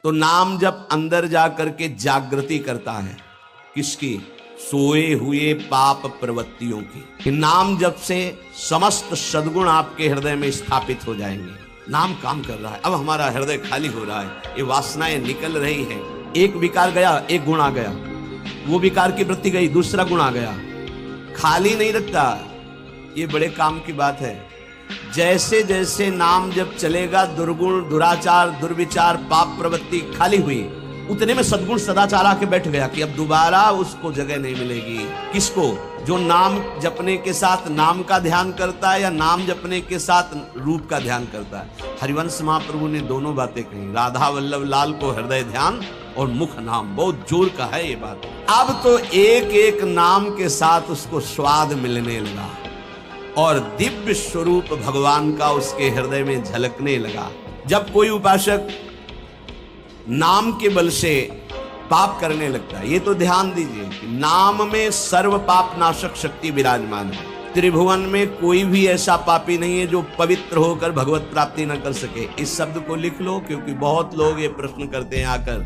तो नाम जब अंदर जा करके जागृति करता है किसकी? सोए हुए पाप प्रवृत्तियों की। कि नाम जब से समस्त सद्गुण आपके हृदय में स्थापित हो जाएंगे। नाम काम कर रहा है, अब हमारा हृदय खाली हो रहा है, ये वासनाएं निकल रही हैं। एक विकार गया, एक गुण आ गया, वो विकार की वृत्ति गई, दूसरा गुण आ गया। खाली नहीं रखता, ये बड़े काम की बात है। जैसे जैसे नाम जब चलेगा, दुर्गुण, दुराचार, दुर्विचार, पाप प्रवृत्ति खाली हुई, उतने में सद्गुण सदाचार आके बैठ गया कि अब दोबारा उसको जगह नहीं मिलेगी। किसको? जो नाम जपने के साथ नाम का ध्यान करता है या नाम जपने के साथ रूप का ध्यान करता है। हरिवंश महाप्रभु ने दोनों बातें कही, राधा वल्लभ लाल को हृदय ध्यान और मुख नाम। बहुत जोर का है ये बात। अब तो एक एक नाम के साथ उसको स्वाद मिलने लगा और दिव्य स्वरूप भगवान का उसके हृदय में झलकने लगा। जब कोई उपासक नाम के बल से पाप करने लगता है, ये तो ध्यान दीजिए कि नाम में सर्व पाप नाशक शक्ति विराजमान है। त्रिभुवन में कोई भी ऐसा पापी नहीं है जो पवित्र होकर भगवत प्राप्ति न कर सके। इस शब्द को लिख लो, क्योंकि बहुत लोग ये प्रश्न करते हैं आकर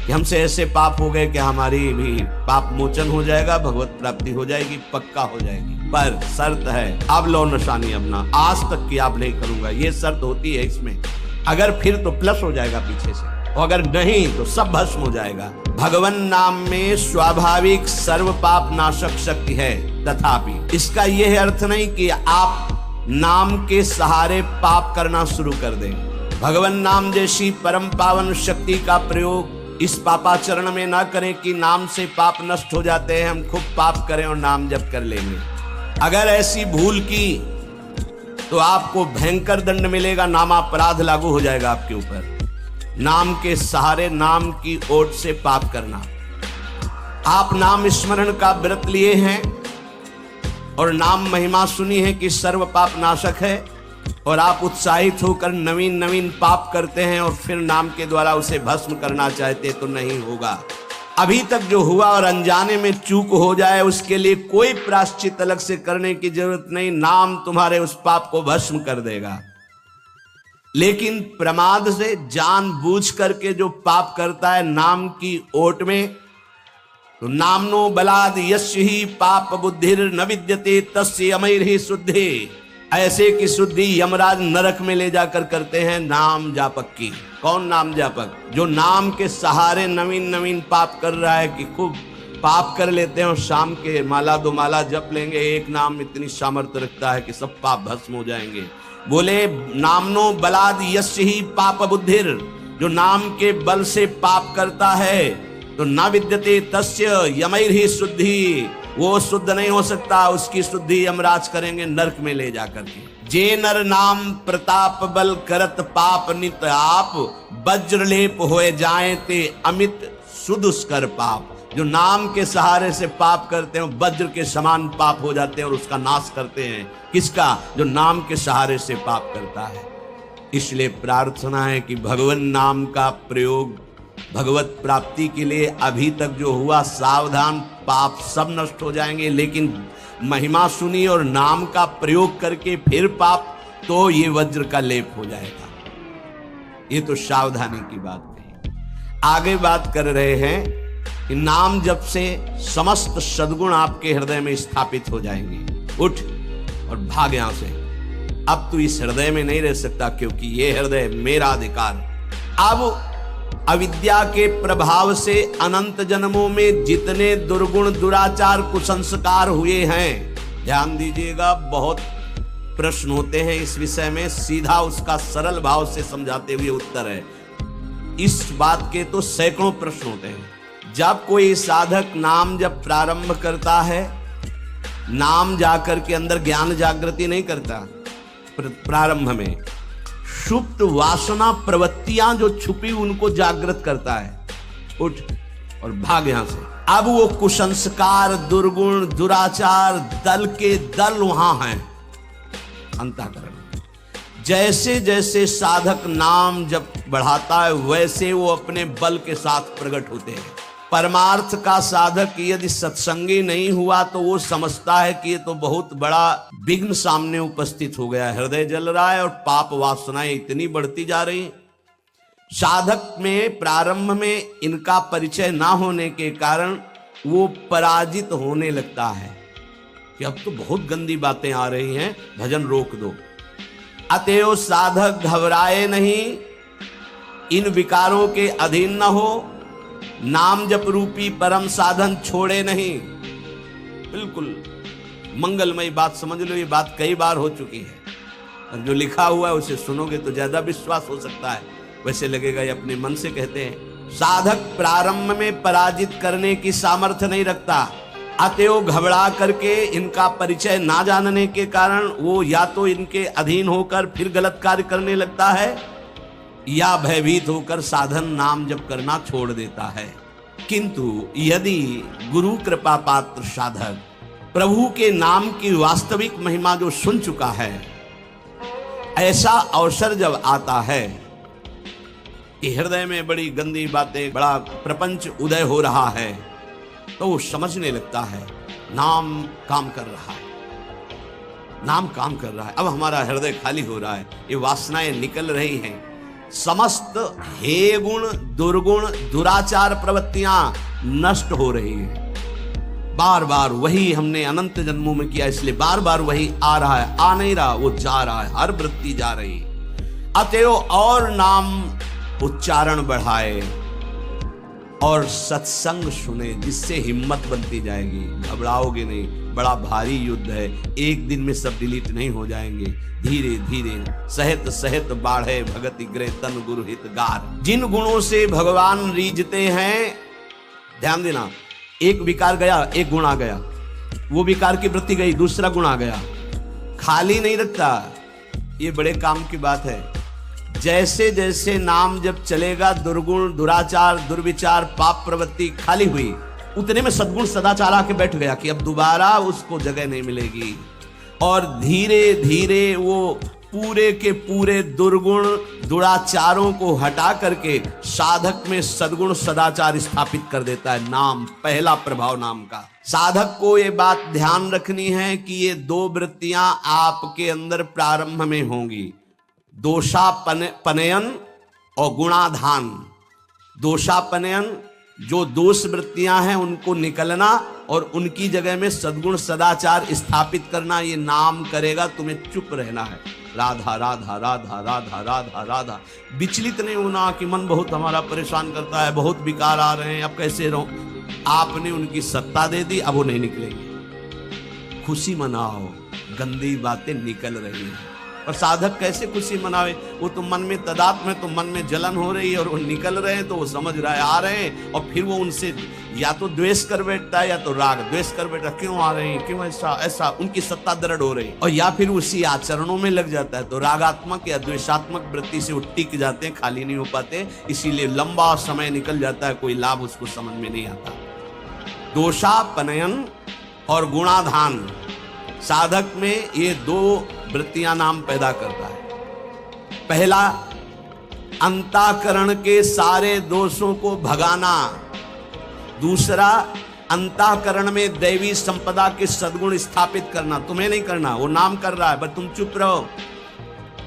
कि हमसे ऐसे पाप हो गए कि हमारी भी पाप मोचन हो जाएगा, भगवत प्राप्ति हो जाएगी, पक्का हो जाएगी। पर शर्त है, अब लो निशानी अपना, आज तक की आप नहीं करूंगा, ये शर्त होती है इसमें। अगर फिर तो प्लस हो जाएगा पीछे से, और अगर नहीं तो सब भस्म हो जाएगा। भगवान नाम में स्वाभाविक सर्व पाप नाशक शक्ति है, तथापि इसका यह अर्थ नहीं कि आप नाम के सहारे पाप करना शुरू कर दें। भगवान नाम जैसी परम पावन शक्ति का प्रयोग इस पापाचरण में ना करें कि नाम से पाप नष्ट हो जाते हैं, हम खूब पाप करें और नाम जप कर लेंगे। अगर ऐसी भूल की तो आपको भयंकर दंड मिलेगा, नामापराध लागू हो जाएगा आपके ऊपर। नाम के सहारे, नाम की ओट से पाप करना। आप नाम स्मरण का व्रत लिए हैं और नाम महिमा सुनी है कि सर्व पाप नाशक है, और आप उत्साहित होकर नवीन नवीन पाप करते हैं और फिर नाम के द्वारा उसे भस्म करना चाहते, तो नहीं होगा। अभी तक जो हुआ और अनजाने में चूक हो जाए, उसके लिए कोई प्रायश्चित अलग से करने की जरूरत नहीं। नाम तुम्हारे उस पाप को भस्म कर देगा। लेकिन प्रमाद से जानबूझ करके जो पाप करता है नाम की ओट में, तो नामनो बलाद यस्य ही पाप बुद्धिर न विद्यते तस्य अमैर्हि शुद्धि। ऐसे की शुद्धि यमराज नरक में ले जाकर करते हैं नाम जापक की। कौन नाम जापक? जो नाम के सहारे नवीन नवीन पाप कर रहा है कि खूब पाप कर लेते हैं और शाम के माला दो माला जप लेंगे। एक नाम इतनी सामर्थ्य रखता है कि सब पाप भस्म हो जाएंगे। बोले नामनो बलाद यस्य ही पाप बुद्धिर, जो नाम के बल से पाप करता है तो न विद्यते तस्य यमैर्हि शुद्धि, वो शुद्ध नहीं हो सकता, उसकी शुद्धि यमराज करेंगे नरक में ले जाकर के। जे नर नाम प्रताप बल करत पाप नित आप, वज्रलेप होए जाए ते अमित सुदुष्कर पाप। जो नाम के सहारे से पाप करते हैं वज्र के समान पाप हो जाते हैं और उसका नाश करते हैं। किसका? जो नाम के सहारे से पाप करता है। इसलिए प्रार्थना है कि भगवान नाम का प्रयोग भगवत प्राप्ति के लिए अभी तक जो हुआ, सावधान, पाप सब नष्ट हो जाएंगे। लेकिन महिमा सुनी और नाम का प्रयोग करके फिर पाप, तो ये वज्र का लेप हो जाएगा। ये तो सावधानी की बात कही। आगे बात कर रहे हैं कि नाम जप से समस्त सद्गुण आपके हृदय में स्थापित हो जाएंगे। उठ और भाग यहां से, अब तू इस हृदय में नहीं रह सकता, क्योंकि ये हृदय मेरा अधिकार। अब अविद्या के प्रभाव से अनंत जन्मों में जितने दुर्गुण, दुराचार, कुसंस्कार हुए हैं, ध्यान दीजिएगा, बहुत प्रश्न होते हैं इस विषय में। सीधा उसका सरल भाव से समझाते हुए उत्तर है। इस बात के तो सैकड़ों प्रश्न होते हैं। जब कोई साधक नाम जब प्रारंभ करता है, नाम जाकर के अंदर ज्ञान जागृति नहीं करता, प्रारंभ में सुप्त वासना प्रवृत्तियां जो छुपी उनको जागृत करता है। उठ और भाग यहां से। अब वो कुसंस्कार, दुर्गुण, दुराचार दल के दल वहां हैं अंतःकरण। जैसे जैसे साधक नाम जब बढ़ाता है, वैसे वो अपने बल के साथ प्रकट होते हैं। परमार्थ का साधक यदि सत्संगी नहीं हुआ तो वो समझता है कि ये तो बहुत बड़ा विघ्न सामने उपस्थित हो गया, हृदय जल रहा है और पाप वासनाएं इतनी बढ़ती जा रही साधक में प्रारंभ में इनका परिचय ना होने के कारण वो पराजित होने लगता है कि अब तो बहुत गंदी बातें आ रही हैं, भजन रोक दो। अतएव साधक घबराए नहीं, इन विकारों के अधीन न हो, नाम जप रूपी परम साधन छोड़े नहीं। बिल्कुल मंगलमयी बात समझ लो, ये बात कई बार हो चुकी है और जो लिखा हुआ है उसे सुनोगे तो ज्यादा विश्वास हो सकता है, वैसे लगेगा ये अपने मन से कहते हैं। साधक प्रारंभ में पराजित करने की सामर्थ्य नहीं रखता, अतएव घबरा करके इनका परिचय ना जानने के कारण वो या तो इनके अधीन होकर फिर गलत कार्य करने लगता है या भयभीत होकर साधन नाम जप करना छोड़ देता है। किंतु यदि गुरु कृपा पात्र साधक प्रभु के नाम की वास्तविक महिमा जो सुन चुका है, ऐसा अवसर जब आता है कि हृदय में बड़ी गंदी बातें, बड़ा प्रपंच उदय हो रहा है, तो वो समझने लगता है नाम काम कर रहा है, नाम काम कर रहा है। अब हमारा हृदय खाली हो रहा है, ये वासनाएं निकल रही हैं, समस्त हे गुण दुर्गुण दुराचार प्रवृत्तियां नष्ट हो रही हैं। बार बार वही हमने अनंत जन्मों में किया, इसलिए बार बार वही आ रहा है, आ नहीं रहा, वो जा रहा है, हर वृत्ति जा रही। अतएव और नाम उच्चारण बढ़ाए और सत्संग सुने, जिससे हिम्मत बनती जाएगी, घबराओगे नहीं। बड़ा भारी युद्ध है, एक दिन में सब डिलीट नहीं हो जाएंगे, धीरे धीरे सहत सहत बाढ़े भगति गृह तन गुरु हितगार। जिन गुणों से भगवान रीझते हैं, ध्यान देना, एक विकार गया एक गुण आ गया, वो विकार की वृत्ति गई दूसरा गुण आ गया, खाली नहीं रखता। ये बड़े काम की बात है। जैसे जैसे नाम जब चलेगा, दुर्गुण दुराचार दुर्विचार पाप प्रवृत्ति खाली हुई, उतने में सद्गुण सदाचार आके बैठ गया कि अब दोबारा उसको जगह नहीं मिलेगी, और धीरे धीरे वो पूरे के पूरे दुर्गुण दुराचारों को हटा करके साधक में सद्गुण सदाचार स्थापित कर देता है। नाम पहला प्रभाव नाम का। साधक को ये बात ध्यान रखनी है कि ये दो वृत्तियां आपके अंदर प्रारंभ में होंगी, दोषापनयन और गुणाधान। दोषापनयन, जो दोष वृत्तियां हैं उनको निकलना और उनकी जगह में सद्गुण सदाचार स्थापित करना, ये नाम करेगा। तुम्हें चुप रहना है, राधा राधा राधा राधा राधा राधा। विचलित नहीं होना कि मन बहुत हमारा परेशान करता है, बहुत विकार आ रहे हैं, अब कैसे रहूं। आपने उनकी सत्ता दे दी, अब वो नहीं निकलेंगे। खुशी मनाओ, गंदी बातें निकल रही हैं। और साधक कैसे खुशी मनावे? वो तो मन में तदात्म है, तो मन में जलन हो रही है और वो निकल रहे हैं, तो वो समझ रहा है आ रहे हैं, और फिर वो उनसे या तो द्वेष कर बैठता है या तो राग। द्वेष कर बैठा, क्यों आ रहे हैं, क्यों ऐसा ऐसा, उनकी सत्ता दृढ़ हो रही, और या फिर उसी आचरणों में लग जाता है। तो रागात्मक या द्वेषात्मक वृत्ति से वो टिक जाते हैं, खाली नहीं हो पाते, इसीलिए लंबा समय निकल जाता है, कोई लाभ उसको समझ में नहीं आता। दोषापनयन और गुणाधान, साधक में ये दो वृत्तियां नाम पैदा करता है। पहला, अंतःकरण के सारे दोषों को भगाना। दूसरा, अंतःकरण में दैवी संपदा के सद्गुण स्थापित करना। तुम्हें नहीं करना, वो नाम कर रहा है, बस तुम चुप रहो।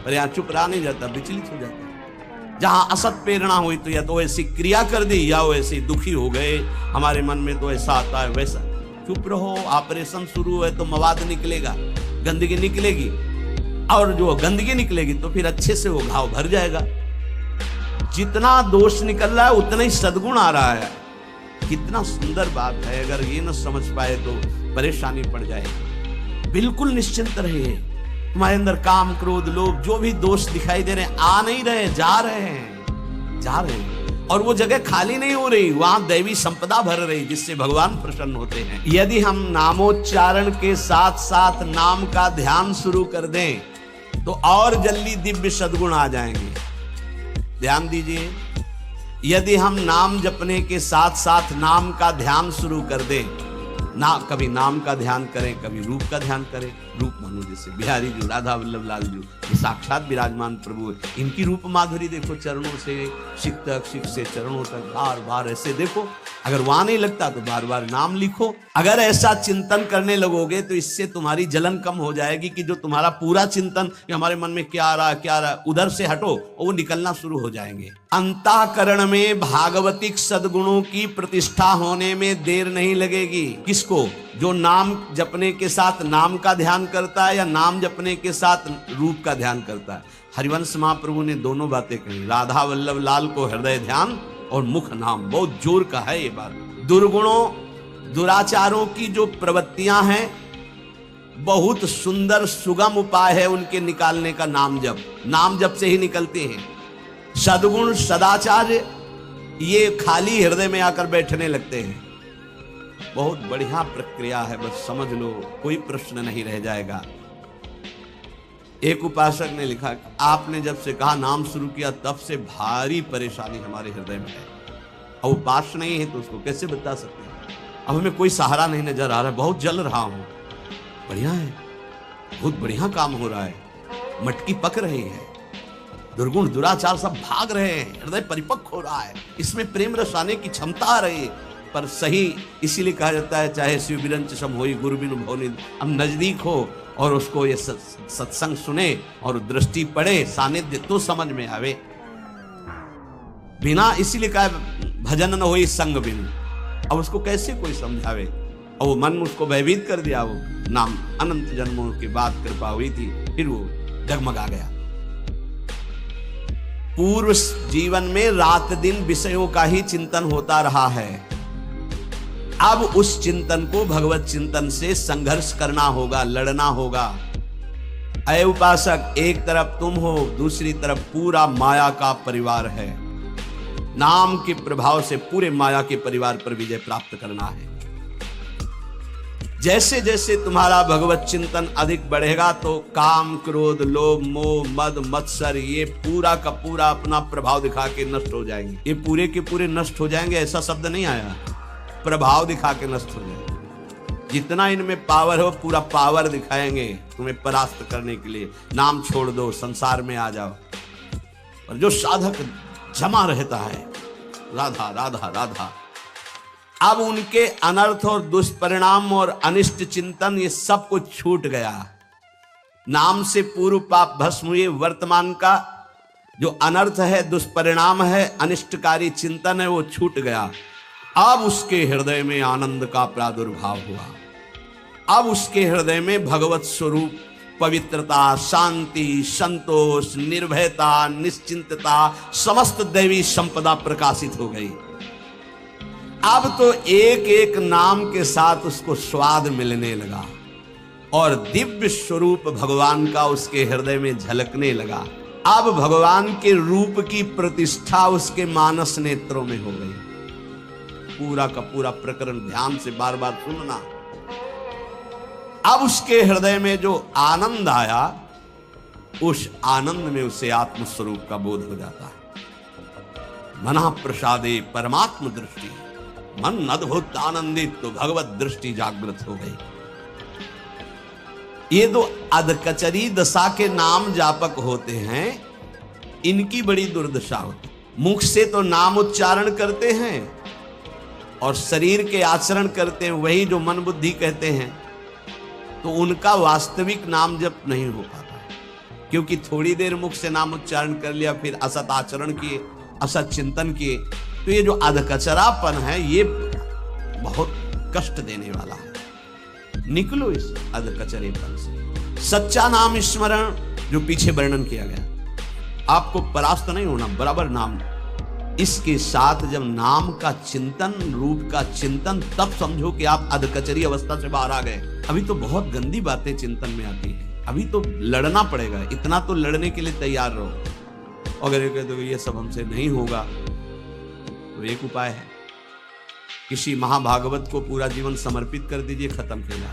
पर यहां चुप रहा नहीं जाता, विचलित हो जाता है। जहां असत प्रेरणा हुई तो या तो ऐसी क्रिया कर दी या वो ऐसे दुखी हो गए, हमारे मन में तो ऐसा आता है वैसा। चुप रहो, ऑपरेशन शुरू है तो मवाद निकलेगा, गंदगी निकलेगी, और जो गंदगी निकलेगी तो फिर अच्छे से वो घाव भर जाएगा। जितना दोष निकल रहा है उतना ही सद्गुण आ रहा है। कितना सुंदर बात है, अगर ये न समझ पाए तो परेशानी पड़ जाएगी। बिल्कुल निश्चिंत रहिए, तुम्हारे अंदर काम क्रोध लोभ जो भी दोष दिखाई दे रहे हैं, आ नहीं रहे, जा रहे हैं, जा रहे हैं, और वो जगह खाली नहीं हो रही, वहां दैवी संपदा भर रही, जिससे भगवान प्रसन्न होते हैं। यदि हम नामोच्चारण के साथ साथ नाम का ध्यान शुरू कर दें तो और जल्दी दिव्य सद्गुण आ जाएंगे। ध्यान दीजिए, यदि हम नाम जपने के साथ साथ नाम का ध्यान शुरू कर दें, ना कभी नाम का ध्यान करें, कभी रूप का ध्यान करें। रूप मानो जैसे बिहारी जी, राधा वल्लभ लाल जी, ये साक्षात विराजमान प्रभु है। इनकी रूप माधुरी देखो, चरणों से शिख तक, शिख से चरणों तक बार बार ऐसे देखो। अगर वहां नहीं लगता तो बार बार नाम लिखो। अगर ऐसा चिंतन करने लगोगे तो इससे तुम्हारी जलन कम हो जाएगी कि जो तुम्हारा पूरा चिंतन कि हमारे मन में क्या आ रहा है क्या आ रहा है, उधर से हटो और वो निकलना शुरू हो जाएंगे। अंतःकरण में भागवतिक सद्गुणों की प्रतिष्ठा होने में देर नहीं लगेगी। किसको? जो नाम जपने के साथ नाम का ध्यान करता है या नाम जपने के साथ रूप का ध्यान करता है। हरिवंश महाप्रभु ने दोनों बातें कही। राधा वल्लभ लाल को हृदय ध्यान और मुख नाम, बहुत जोर का है ये बात। दुर्गुणों दुराचारों की जो प्रवृत्तियां हैं, बहुत सुंदर सुगम उपाय है उनके निकालने का नाम जप। नाम जप से ही निकलते हैं। सद्गुण सदाचार ये खाली हृदय में आकर बैठने लगते हैं। बहुत बढ़िया प्रक्रिया है, बस समझ लो, कोई प्रश्न नहीं रह जाएगा। एक उपासक ने लिखा, आपने जब से कहा नाम शुरू किया तब से भारी परेशानी हमारे हृदय में है। और उपास नहीं है तो उसको कैसे बता सकते हैं? अब हमें कोई सहारा नहीं नजर आ रहा है, बहुत जल रहा हूं। बढ़िया है, बहुत बढ़िया काम हो रहा है, मटकी पक रही है, दुर्गुण दुराचार सब भाग रहे हैं, हृदय परिपक्व हो रहा है, इसमें प्रेम रस आने की क्षमता आ रही है। पर सही इसीलिए कहा जाता है, चाहे शिव बिरंच सम होई गुरु बिनु भवनि। अब नजदीक हो और उसको ये सत्संग सुने और दृष्टि पड़े, सानिध्य तो समझ में आवे। बिना, इसीलिए कहा भजन न होई संग बिनु। अब उसको कैसे कोई समझावे? और वो मन उसको भयभीत कर दिया। वो नाम अनंत जन्मों के बाद कृपा हुई थी, फिर वो डगमगा गया। पूर्व जीवन में रात दिन विषयों का ही चिंतन होता रहा है। अब उस चिंतन को भगवत चिंतन से संघर्ष करना होगा, लड़ना होगा। अय उपासक, एक तरफ तुम हो, दूसरी तरफ पूरा माया का परिवार है। नाम के प्रभाव से पूरे माया के परिवार पर विजय प्राप्त करना है। जैसे जैसे तुम्हारा भगवत चिंतन अधिक बढ़ेगा तो काम क्रोध लोभ मोह मद मत्सर ये पूरा का पूरा अपना प्रभाव दिखा के नष्ट हो जाएंगे। ये पूरे के पूरे नष्ट हो जाएंगे ऐसा शब्द नहीं आया, प्रभाव दिखा के नष्ट हो जाएंगे। जितना इनमें पावर हो पूरा पावर दिखाएंगे तुम्हें परास्त करने के लिए। नाम छोड़ दो, संसार में आ जाओ। और जो साधक जमा रहता है राधा राधा राधा, अब उनके अनर्थ और दुष्परिणाम और अनिष्ट चिंतन ये सब कुछ छूट गया। नाम से पूर्व पाप भस्म हुए। वर्तमान का जो अनर्थ है, दुष्परिणाम है, अनिष्टकारी चिंतन है, वो छूट गया। अब उसके हृदय में आनंद का प्रादुर्भाव हुआ। अब उसके हृदय में भगवत स्वरूप पवित्रता, शांति, संतोष, निर्भयता, निश्चिंतता, समस्त दैवी संपदा प्रकाशित हो गई। अब तो एक एक नाम के साथ उसको स्वाद मिलने लगा और दिव्य स्वरूप भगवान का उसके हृदय में झलकने लगा। अब भगवान के रूप की प्रतिष्ठा उसके मानस नेत्रों में हो गई। पूरा का पूरा प्रकरण ध्यान से बार बार सुनना। अब उसके हृदय में जो आनंद आया, उस आनंद में उसे आत्म स्वरूप का बोध हो जाता है। मना प्रसादे परमात्म दृष्टि, मन अद्भुत आनंदित तो भगवत दृष्टि जागृत हो गई। ये दो अधकचरी दशा के नाम जापक होते हैं, इनकी बड़ी दुर्दशा होती। मुख से तो नाम उच्चारण करते हैं और शरीर के आचरण करते हैं, वही जो मन बुद्धि कहते हैं, तो उनका वास्तविक नाम जप नहीं हो पाता है। क्योंकि थोड़ी देर मुख से नाम उच्चारण कर लिया, फिर असत आचरण किए, असत चिंतन किए, तो ये जो अधकचरापन है ये बहुत कष्ट देने वाला है। निकलो इस अधकचरेपन से। सच्चा नाम स्मरण जो पीछे वर्णन किया गया, आपको परास्त नहीं होना, बराबर नाम। इसके साथ जब नाम का चिंतन, रूप का चिंतन, तब समझो कि आप अधकचरी अवस्था से बाहर आ गए। अभी तो बहुत गंदी बातें चिंतन में आती है, अभी तो लड़ना पड़ेगा। इतना तो लड़ने के लिए तैयार रहो। अगर ये सब हमसे नहीं होगा तो एक उपाय है, किसी महाभागवत को पूरा जीवन समर्पित कर दीजिए, खत्म खेला।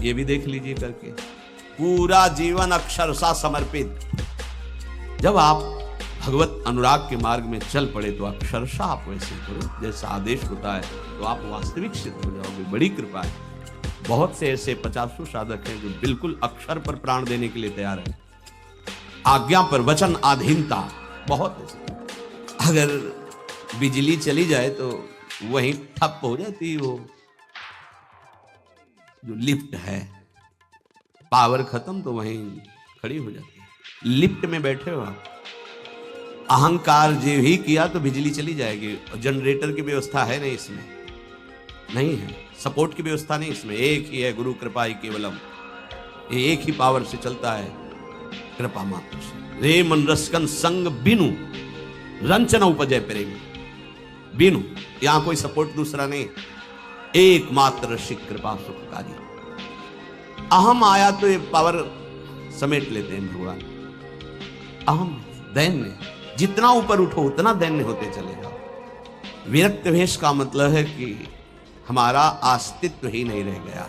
ये भी देख लीजिए करके, पूरा जीवन अक्षरशः समर्पित। जब आप भगवत अनुराग के मार्ग में चल पड़े तो अक्षरशः आप वैसे करो जैसा आदेश होता है, तो आप वास्तविक सिद्ध हो जाओगे। बड़ी कृपा है। बहुत से ऐसे 50 साधक हैं जो बिल्कुल अक्षर पर प्राण देने के लिए तैयार है, आज्ञा पर वचन आधीनता, बहुत ऐसे। अगर बिजली चली जाए तो वहीं ठप हो जाती है, वो जो लिफ्ट है, पावर खत्म तो वहीं खड़ी हो जाती है। लिफ्ट में बैठे हो आप, अहंकार जो ही किया तो बिजली चली जाएगी। और जनरेटर की व्यवस्था है नहीं इसमें, नहीं है, सपोर्ट की व्यवस्था नहीं इसमें। एक ही है, गुरु कृपा ही केवलम, ये एक ही पावर से चलता है, कृपा मात्र से। रे मन रसकन संग बिनु रंचन उपजय प्रेम, बिनु, यहां कोई सपोर्ट दूसरा नहीं, एकमात्र रसिक कृपा सुखकारी। अहम आया तो ये पावर समेट लेते हैं भगवान। अहम दैन्य, जितना ऊपर उठो उतना दैन्य होते चले जाओ। विरक्त भेष का मतलब है कि हमारा अस्तित्व ही नहीं रह गया,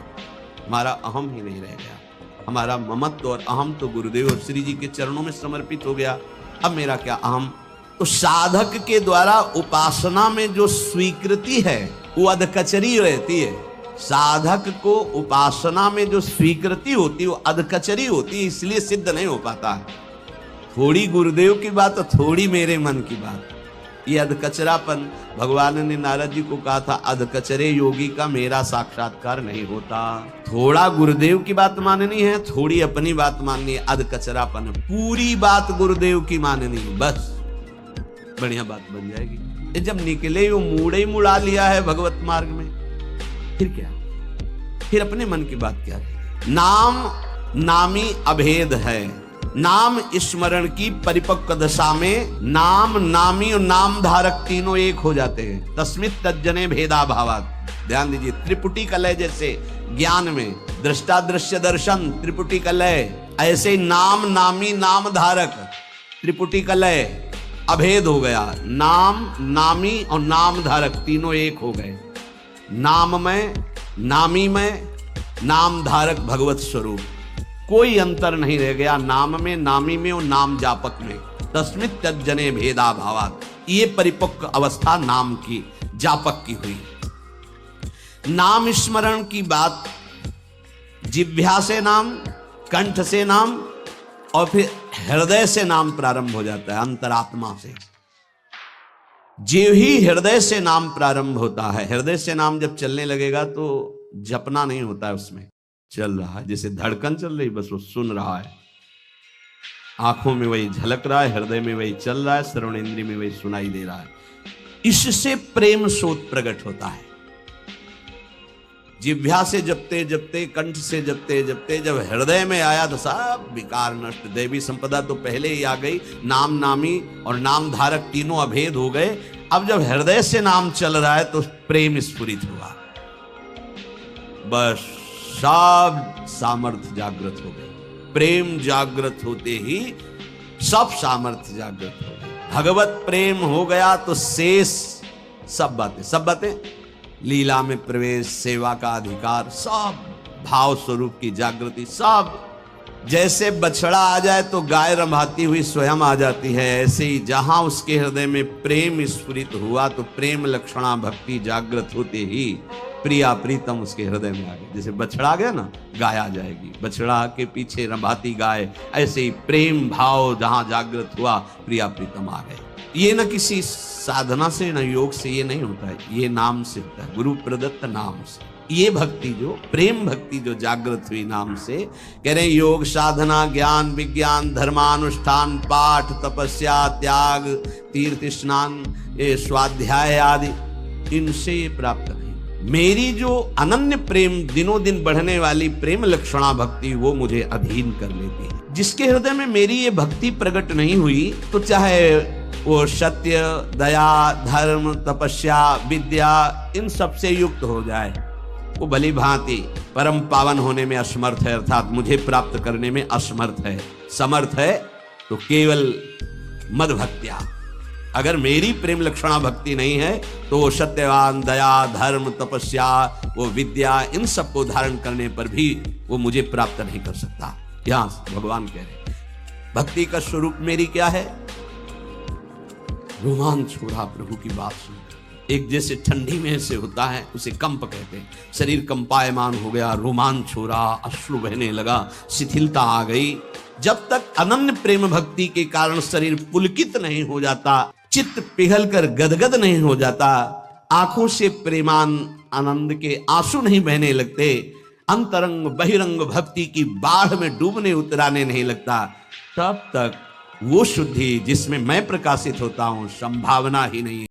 हमारा अहम ही नहीं रह गया, हमारा ममत्व और अहम तो गुरुदेव और श्री जी के चरणों में समर्पित हो गया। अब मेरा क्या अहम। तो साधक के द्वारा उपासना में जो स्वीकृति है वो अधकचरी रहती है। साधक को उपासना में जो स्वीकृति होती है वो अधकचरी होती है, इसलिए सिद्ध नहीं हो पाता है। थोड़ी गुरुदेव की बात और थोड़ी मेरे मन की बात, ये अधकचरापन भगवान ने नारद जी को कहा था, अधकचरे योगी का मेरा साक्षात्कार नहीं होता। थोड़ा गुरुदेव की बात माननी है, थोड़ी अपनी बात माननी है, अधकचरापन। पूरी बात गुरुदेव की माननी है, बस बढ़िया बात बन जाएगी। ये जब निकले वो मूड़े ही मुड़ा लिया है भगवत मार्ग में, फिर क्या, फिर अपने मन की बात क्या है। नाम नामी अभेद है। नाम स्मरण की परिपक्व दशा में नाम नामी और नाम धारक तीनों एक हो जाते हैं। तस्मित तज्जने भेदा भावात। ध्यान दीजिए, त्रिपुटी कलय जैसे ज्ञान में दृष्टा दृश्य दर्शन त्रिपुटी कलय, ऐसे नाम नामी नाम धारक त्रिपुटी कलय अभेद हो गया। नाम नामी और नाम धारक तीनों एक हो गए। नाम में, नामी में, नाम धारक भगवत स्वरूप, कोई अंतर नहीं रह गया नाम में, नामी में और नाम जापक में। तस्मित तज्जने भेदा भावात, ये परिपक्व अवस्था नाम की, जापक की हुई। नाम स्मरण की बात जिह्वा से नाम, कंठ से नाम और फिर हृदय से नाम प्रारंभ हो जाता है, अंतरात्मा से। जो ही हृदय से नाम प्रारंभ होता है, हृदय से नाम जब चलने लगेगा तो जपना नहीं होता है, उसमें चल रहा है, जैसे धड़कन चल रही, बस वो सुन रहा है। आंखों में वही झलक रहा है, हृदय में वही चल रहा है, श्रवण इंद्रिय में वही सुनाई दे रहा है। इससे प्रेम सोत प्रकट होता है। जिह्वा से जपते जपते, कंठ से जपते जपते जब हृदय में आया तो सब विकार नष्ट। दैवी संपदा तो पहले ही आ गई, नाम नामी और नाम धारक तीनों अभेद हो गए। अब जब हृदय से नाम चल रहा है तो प्रेम स्फुरित हुआ, बस सब सामर्थ्य जागृत हो गए। प्रेम जागृत होते ही सब सामर्थ्य जागृत हो गए। भगवत प्रेम हो गया तो शेष सब बातें, लीला में प्रवेश, सेवा का अधिकार, सब भाव स्वरूप की जागृति, सब जैसे बछड़ा आ जाए तो गाय रंभाती हुई स्वयं आ जाती है, ऐसे ही जहां उसके हृदय में प्रेम स्फुरित हुआ तो प्रेम लक्षणा भक्ति जागृत होते ही प्रिया प्रीतम उसके हृदय में आ गई। जैसे बछड़ा आ गया ना, गाय आ जाएगी, बछड़ा के पीछे रंभाती गाय, ऐसे ही प्रेम भाव जहां जागृत हुआ प्रिया प्रीतम आ गए। ये न किसी साधना से न योग से ये नहीं होता है, ये नाम से होता है, गुरु प्रदत्त नाम से। ये भक्ति जो प्रेम भक्ति जो जागृत हुई नाम से, कह रहे हैं योग साधना ज्ञान विज्ञान धर्मानुष्ठान पाठ तपस्या त्याग तीर्थ स्नान स्वाध्याय आदि, इनसे ये प्राप्त नहीं। मेरी जो अनन्य प्रेम दिनों दिन बढ़ने वाली प्रेम लक्षणा भक्ति वो मुझे अधीन कर लेती है। जिसके हृदय में मेरी ये भक्ति प्रकट नहीं हुई तो चाहे वो सत्य दया धर्म तपस्या विद्या इन सब से युक्त हो जाए, वो भली भांति परम पावन होने में असमर्थ है, अर्थात मुझे प्राप्त करने में असमर्थ है। समर्थ है तो केवल मद भक्त्या। अगर मेरी प्रेम लक्षणा भक्ति नहीं है तो वो सत्यवान दया धर्म तपस्या वो विद्या इन सब को धारण करने पर भी वो मुझे प्राप्त नहीं कर सकता। यहां भगवान कह रहे भक्ति का स्वरूप मेरी क्या है? रोमांच हो रहा प्रभु की बात सुन। एक जैसे ठंडी में से होता है उसे कंप कहते हैं, शरीर कंपायमान हो गया, रोमांच हो रहा, अश्रु बहने लगा, शिथिलता आ गई। जब तक अनन्य प्रेम भक्ति के कारण शरीर पुलकित नहीं हो जाता, चित्त पिघलकर गदगद नहीं हो जाता, आंखों से प्रेमान आनंद के आंसू नहीं बहने लगते, अंतरंग बहिरंग भक्ति की बाढ़ में डूबने उतराने नहीं लगता, तब तक वो शुद्धि जिसमें मैं प्रकाशित होता हूं, संभावना ही नहीं।